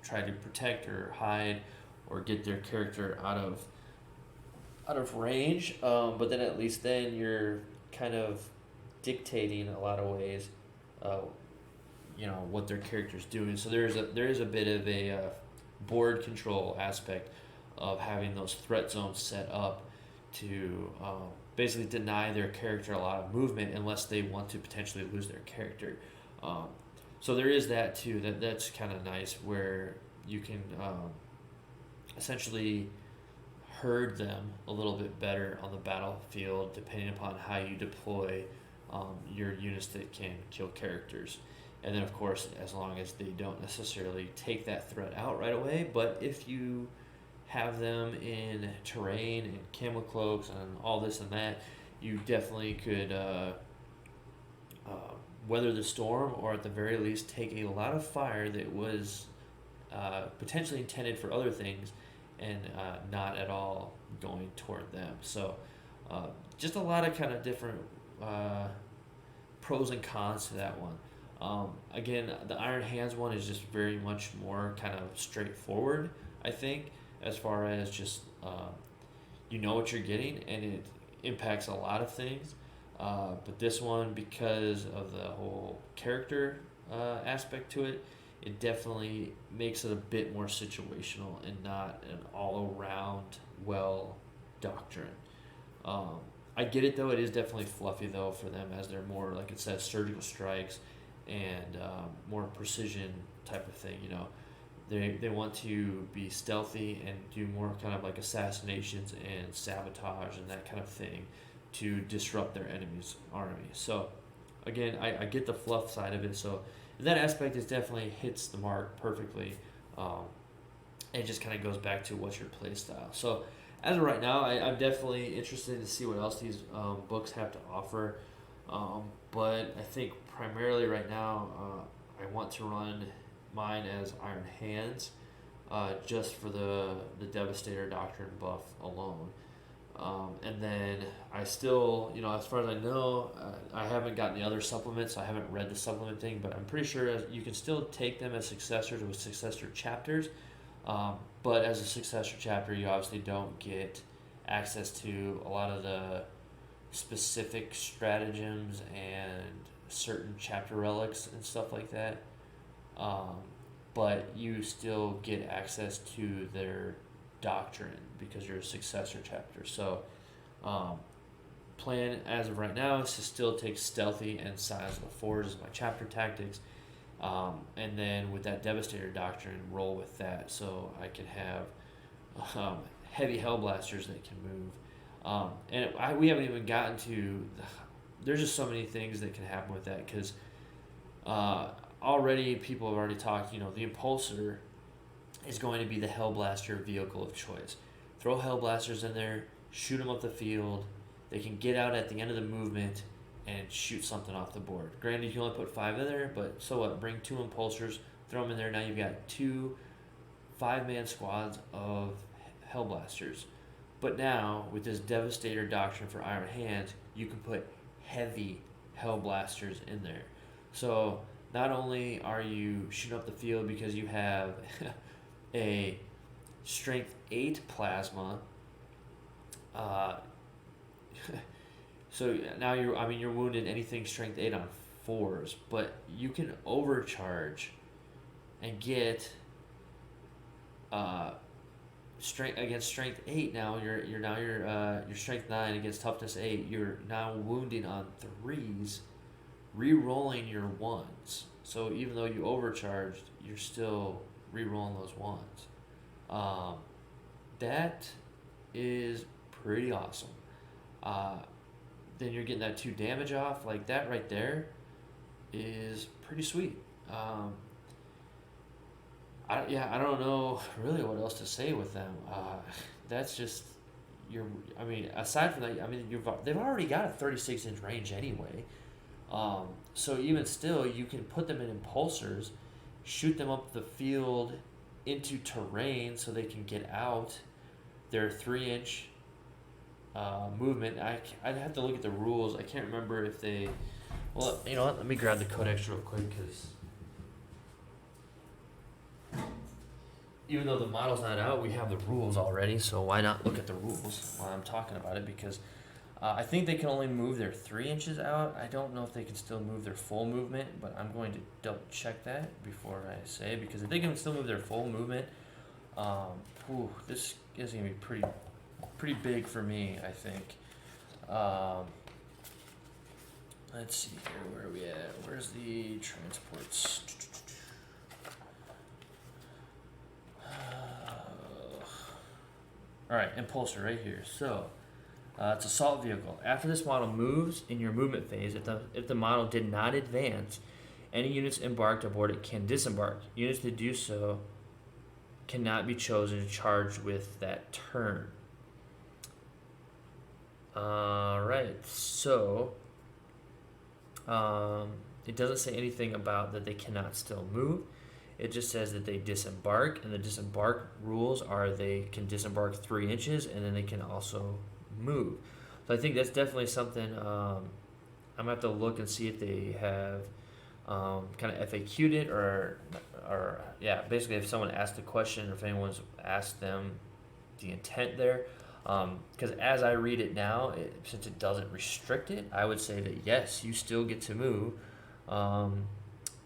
try to protect or hide or get their character out of range. But then at least then you're kind of dictating a lot of ways, uh, what their character's doing. So there is a bit of a board control aspect of having those threat zones set up to basically deny their character a lot of movement unless they want to potentially lose their character. So there is that too. That's kind of nice where you can essentially herd them a little bit better on the battlefield depending upon how you deploy your units that can kill characters. And then, of course, as long as they don't necessarily take that threat out right away, but if you have them in terrain and camo cloaks and all this and that, you definitely could weather the storm, or at the very least take a lot of fire that was potentially intended for other things and not at all going toward them. So just a lot of kind of different pros and cons to that one. Again, the Iron Hands one is just very much more kind of straightforward, I think, as far as just you know what you're getting, and it impacts a lot of things. But this one, because of the whole character aspect to it, it definitely makes it a bit more situational and not an all-around well doctrine. I get it though; it is definitely fluffy though for them, as they're more, like it says, surgical strikes and more precision type of thing. They want to be stealthy and do more kind of like assassinations and sabotage and that kind of thing to disrupt their enemy's army. So again, I get the fluff side of it. So that aspect is definitely hits the mark perfectly. It just kind of goes back to what's your play style. So as of right now, I'm definitely interested to see what else these books have to offer. But I think primarily right now, I want to run mine as Iron Hands, just for the Devastator Doctrine buff alone. And then I still, as far as I know, I haven't gotten the other supplements, so I haven't read the supplement thing, but I'm pretty sure you can still take them as successors with successor chapters. But as a successor chapter, you obviously don't get access to a lot of the specific stratagems and certain chapter relics and stuff like that. But you still get access to their doctrine because you're a successor chapter. So plan as of right now is to still take stealthy and size of the forge as my chapter tactics, and then with that Devastator Doctrine, roll with that so I can have heavy Hellblasters that can move. We haven't even gotten to, there's just so many things that can happen with that, because already people have already talked, the Impulsor is going to be the Hellblaster vehicle of choice. Throw Hellblasters in there, shoot them up the field. They can get out at the end of the movement and shoot something off the board. Granted, you can only put 5 in there, but so what? Bring 2 Impulsors, throw them in there. Now you've got 2 5-man squads of Hellblasters. But now, with this Devastator Doctrine for Iron Hands, you can put heavy Hellblasters in there. So not only are you shooting up the field because you have a Strength 8 plasma, so now you're wounded anything Strength 8 on 4s, but you can overcharge and get strength against strength 8 now you're strength 9 against toughness 8, you're now wounding on 3s, re-rolling your 1s. So even though you overcharged, you're still re-rolling those 1s. That is pretty awesome. Then you're getting that 2 damage off. Like, that right there is pretty sweet. I don't know really what else to say with them. That's just aside from that, they've already got a 36-inch range anyway. So even still, you can put them in impulsors, shoot them up the field into terrain so they can get out. They're 3-inch movement. I'd have to look at the rules. I can't remember if they. Well, you know what? Let me grab the codex real quick, because even though the model's not out, we have the rules already. So why not look at the rules while I'm talking about it? Because I think they can only move their 3 inches out. I don't know if they can still move their full movement, but I'm going to double check that before I say. Because if they can still move their full movement, this is gonna be pretty big for me, I think. Let's see here, where are we at? Where's the transports? Alright, impulsor right here. So, it's assault vehicle. After this model moves in your movement phase, if the model did not advance, any units embarked aboard it can disembark. Units that do so cannot be chosen to charge with that turn. Alright, so it doesn't say anything about that they cannot still move. It just says that they disembark, and the disembark rules are they can disembark 3 inches, and then they can also move. So I think that's definitely something I'm gonna have to look and see if they have kind of FAQ'd it, or basically if someone asked the question, or if anyone's asked them the intent there. Because as I read it now, since it doesn't restrict it, I would say that yes, you still get to move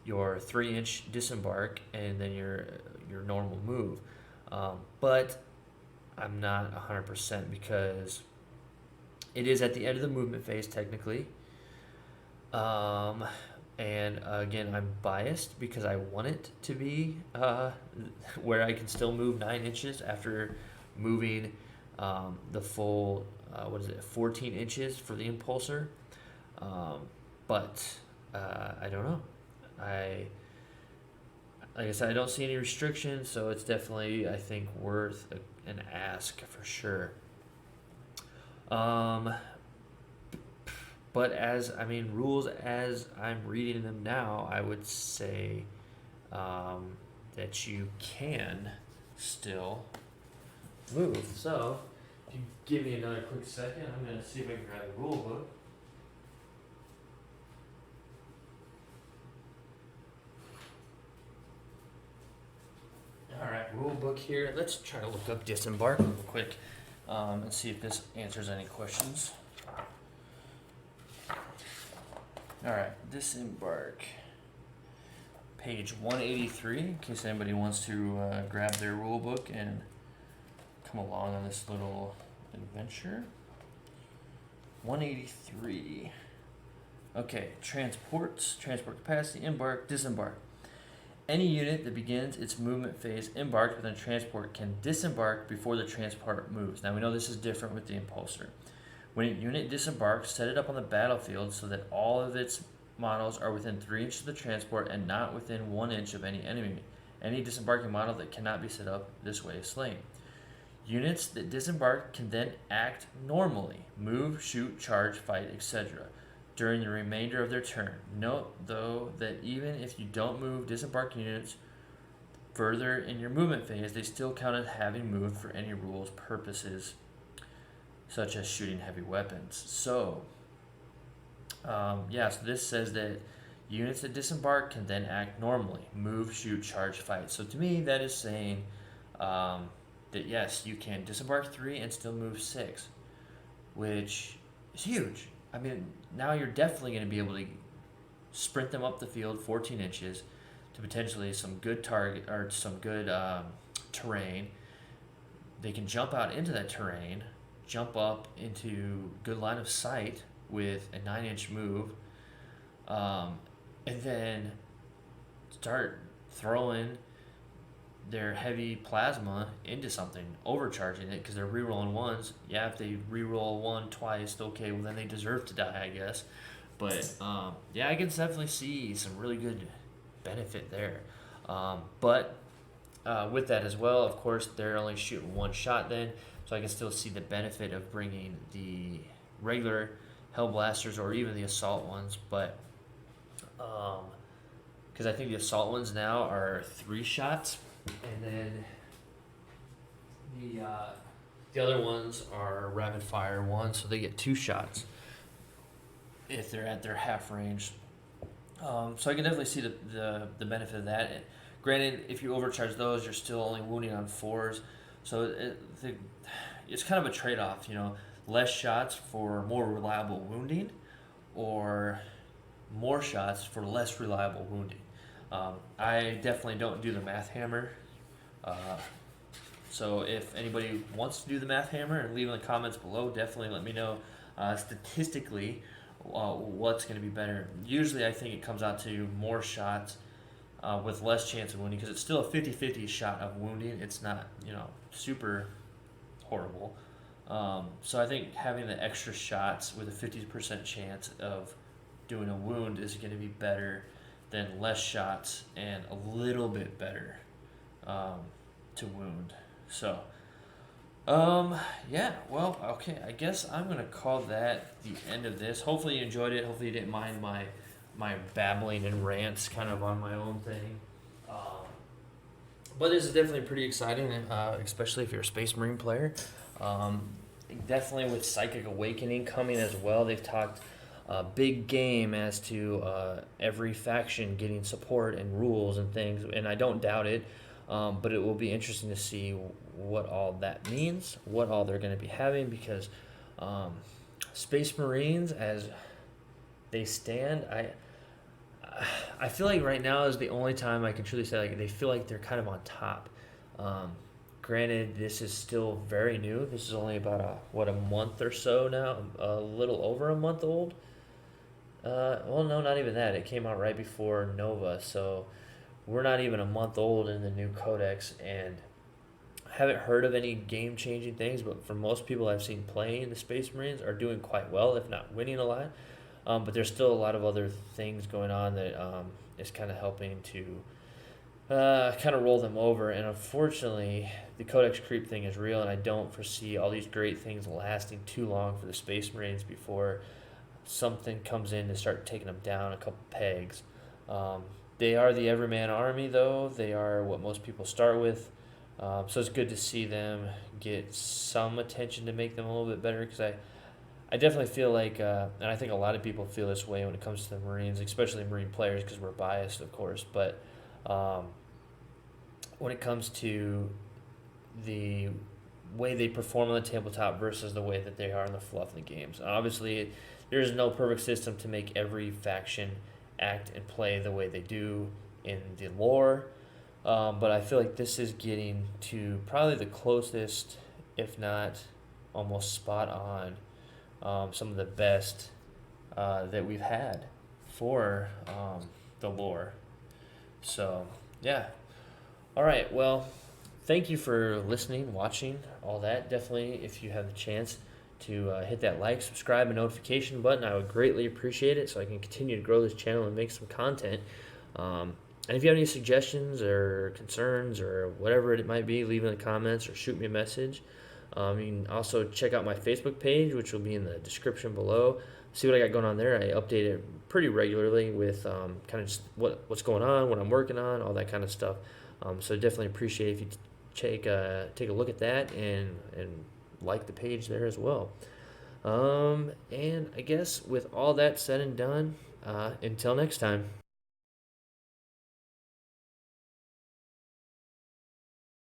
your 3-inch disembark and then your normal move. But I'm not 100% because it is at the end of the movement phase technically. And again, I'm biased because I want it to be where I can still move 9 inches after moving the full 14 inches for the impulsor. But I don't know. Like I said, I don't see any restrictions, so it's definitely, I think, worth an ask for sure. But rules as I'm reading them now, I would say that you can still move. So, if you give me another quick second, I'm going to see if I can grab the rule book. Alright, rule book here. Let's try to look up disembark real quick and see if this answers any questions. Alright, disembark. Page 183, in case anybody wants to grab their rule book and come along on this little adventure. 183. Okay, transport capacity, embark, disembark. Any unit that begins its movement phase embarked within a transport can disembark before the transport moves. Now we know this is different with the impulsor. When a unit disembarks, set it up on the battlefield so that all of its models are within 3 inches of the transport and not within 1 inch of any enemy. Any disembarking model that cannot be set up this way is slain. Units that disembark can then act normally, move, shoot, charge, fight, etc. during the remainder of their turn. Note, though, that even if you don't move disembarking units further in your movement phase, they still count as having moved for any rules purposes, such as shooting heavy weapons. So, so this says that units that disembark can then act normally, move, shoot, charge, fight. So to me, that is saying that yes, you can disembark 3 and still move 6, which is huge. Now you're definitely going to be able to sprint them up the field 14 inches to potentially some good target or some good terrain. they can jump out into that terrain, jump up into good line of sight with a 9-inch move, and then start throwing their heavy plasma into something, overcharging it because they're rerolling ones. Yeah, if they reroll one twice, okay, well then they deserve to die, I guess. But yeah, I can definitely see some really good benefit there. But with that as well, of course, they're only shooting one shot then, so I can still see the benefit of bringing the regular Hellblasters or even the assault ones. But because I think the assault ones now are 3 shots, and then the other ones are rapid fire ones, so they get 2 shots if they're at their half range. So I can definitely see the benefit of that. Granted, if you overcharge those, you're still only wounding on 4s, so it's kind of a trade-off, less shots for more reliable wounding, or more shots for less reliable wounding. I definitely don't do the math hammer. So if anybody wants to do the math hammer and leave in the comments below, definitely let me know statistically what's going to be better. Usually I think it comes out to more shots with less chance of wounding, because it's still a 50-50 shot of wounding. It's not, super horrible. So I think having the extra shots with a 50% chance of doing a wound is going to be better than less shots and a little bit better to wound. So, yeah, well, okay, I guess I'm going to call that the end of this. Hopefully you enjoyed it. Hopefully you didn't mind my babbling and rants kind of on my own thing. But this is definitely pretty exciting, especially if you're a Space Marine player. Definitely with Psychic Awakening coming as well. They've talked big game as to every faction getting support and rules and things, and I don't doubt it. But it will be interesting to see what all that means, what all they're going to be having, because Space Marines, as they stand, I feel like right now is the only time I can truly say they feel like they're kind of on top. Granted, this is still very new. This is only about a month or so now, a little over a month old. Well, no, not even that. It came out right before Nova, so we're not even a month old in the new codex, and I haven't heard of any game-changing things, but for most people I've seen playing the Space Marines are doing quite well, if not winning a lot. But there's still a lot of other things going on that is kind of helping to kind of roll them over. And unfortunately, the Codex creep thing is real, and I don't foresee all these great things lasting too long for the Space Marines before something comes in to start taking them down a couple pegs. They are the everyman army, though. They are what most people start with. So it's good to see them get some attention to make them a little bit better, because I definitely feel like, and I think a lot of people feel this way when it comes to the Marines, especially Marine players, because we're biased, of course, but when it comes to the way they perform on the tabletop versus the way that they are in the fluff in the games. Obviously, there is no perfect system to make every faction act and play the way they do in the lore, but I feel like this is getting to probably the closest, if not almost spot on, some of the best that we've had for the lore. So, yeah. All right, well, thank you for listening, watching, all that. Definitely, if you have the chance to hit that like, subscribe, and notification button, I would greatly appreciate it so I can continue to grow this channel and make some content. And if you have any suggestions or concerns or whatever it might be, leave in the comments or shoot me a message. You can also check out my Facebook page, which will be in the description below. See what I got going on there. I update it pretty regularly with kind of just what's going on, what I'm working on, all that kind of stuff. So definitely appreciate if you take a look at that and like the page there as well. And I guess with all that said and done, until next time.